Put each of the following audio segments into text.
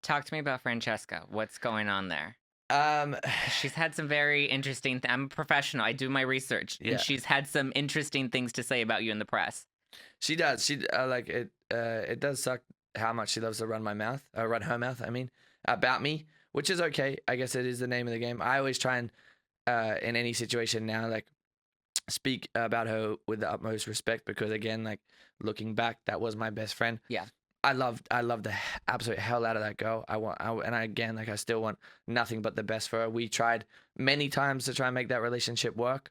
Talk to me about Francesca. What's going on there? Um, She's had some very interesting. I'm a professional. I do my research, and yeah, she's had some interesting things to say about you in the press. she does. She like it. It does suck how much she loves to run my mouth. Run her mouth. I mean, about me, which is okay. I guess it is the name of the game. I always try and in any situation now, like speak about her with the utmost respect because again, like looking back, that was my best friend. Yeah. I loved the absolute hell out of that girl. And I again, like I still want nothing but the best for her. We tried many times to try and make that relationship work.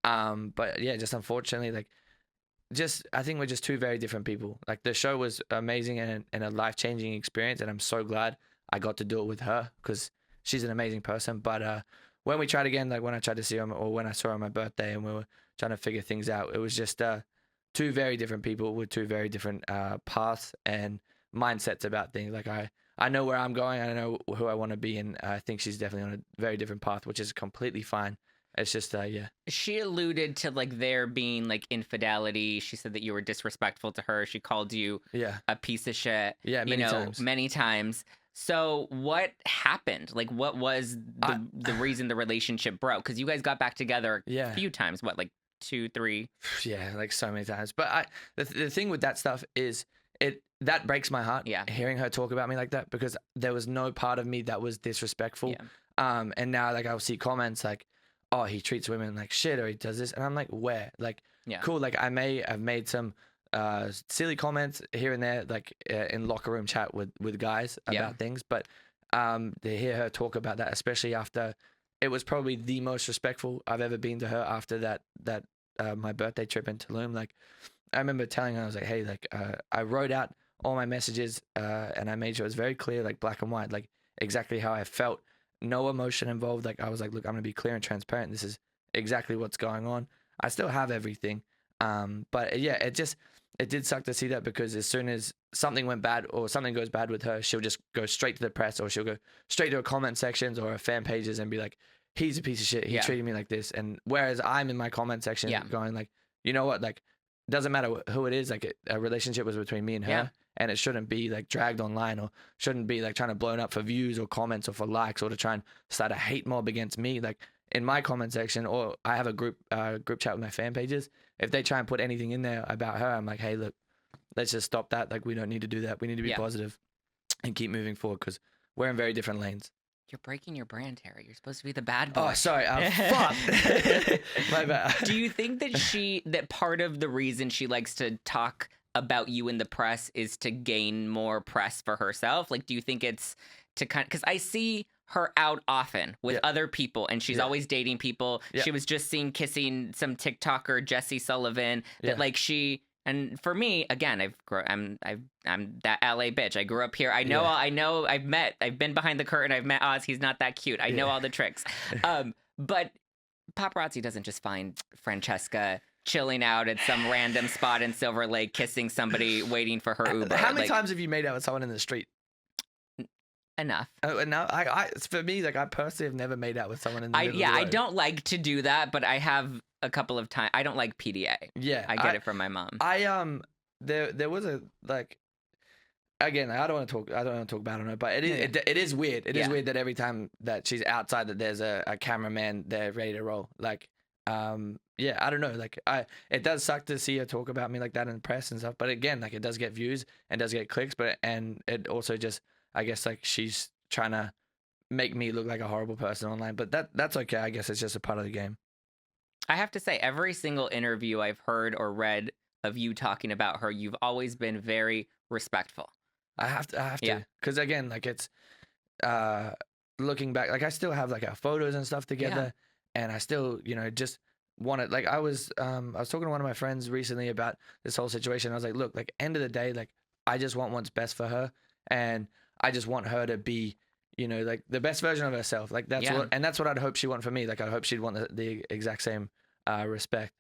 But yeah, just unfortunately, like, just I think we're just two very different people. Like the show was amazing and a life changing experience, and I'm so glad I got to do it with her because she's an amazing person. But when we tried again, like when I tried to see her, or when I saw her on my birthday, and we were trying to figure things out, it was just two very different people with two very different paths and mindsets about things. Like I know where I'm going, I know who I want to be, and I think she's definitely on a very different path, which is completely fine. It's just yeah. She alluded to like there being like infidelity. She said that you were disrespectful to her. She called you Yeah. a piece of shit. Yeah, many times. Many times. So what happened? Like, what was the reason the relationship broke? Because you guys got back together a few times. What, like 2, 3? Yeah, like so many times. But the thing with that stuff is that breaks my heart. Yeah. Hearing her talk about me like that, because there was no part of me that was disrespectful. Yeah. And now like I'll see comments like, oh, he treats women like shit, or he does this, and I'm like, where? Like, Yeah. cool. Like I've made some silly comments here and there, like in locker room chat with guys about things, but to hear her talk about that, especially after it was probably the most respectful I've ever been to her after that my birthday trip in Tulum. Like I remember telling her, I was like, hey, like I wrote out all my messages and I made sure it was very clear, like black and white, like exactly how I felt, no emotion involved. Like I was like, look, I'm gonna be clear and transparent. This is exactly what's going on. I still have everything. But yeah, it did suck to see that, because as soon as something went bad or something goes bad with her, she'll just go straight to the press, or she'll go straight to her comment sections or her fan pages and be like, he's a piece of shit. He treated me like this. And whereas I'm in my comment section going like, you know what? Like, doesn't matter who it is. Like a relationship was between me and her, and it shouldn't be like dragged online, or shouldn't be like trying to blow it up for views or comments or for likes, or to try and start a hate mob against me. Like in my comment section, or I have a group chat with my fan pages. If they try and put anything in there about her, I'm like, hey, look, let's just stop that. Like we don't need to do that. We need to be positive and keep moving forward, because we're in very different lanes. You're breaking your brand, Harry. You're supposed to be the bad boy. Oh, sorry. Fuck. My bad. Do you think that part of the reason she likes to talk about you in the press is to gain more press for herself? Like, do you think it's to because I see her out often with other people, and she's always dating people. She was just seen kissing some TikToker, Jesse Sullivan, that like she. And for me, again, I'm that LA bitch. I grew up here. I know. I've been behind the curtain. I've met Oz. He's not that cute. I know all the tricks. But paparazzi doesn't just find Francesca chilling out at some random spot in Silver Lake, kissing somebody, waiting for her Uber. How many times have you made out with someone in the street? Enough. No, for me, like I personally have never made out with someone in the middle of the road. I don't like to do that, but I have a couple of times. I don't like PDA. Yeah, I get it from my mom. There was a like, again, I don't want to talk bad on her, but it is weird. It is weird that every time that she's outside, that there's a cameraman there ready to roll. Like, I don't know. Like, it does suck to see her talk about me like that in the press and stuff. But again, like it does get views and does get clicks, and it also just, I guess, like she's trying to make me look like a horrible person online, but that's okay. I guess it's just a part of the game. I have to say, every single interview I've heard or read of you talking about her, you've always been very respectful. I have to, because again, like it's looking back, like I still have like our photos and stuff together, and I still, just want it. Like I was talking to one of my friends recently about this whole situation. I was like, look, like end of the day, like I just want what's best for her, and I just want her to be, like the best version of herself. Like that's what I'd hope she want for me. Like I hope she'd want the exact same respect.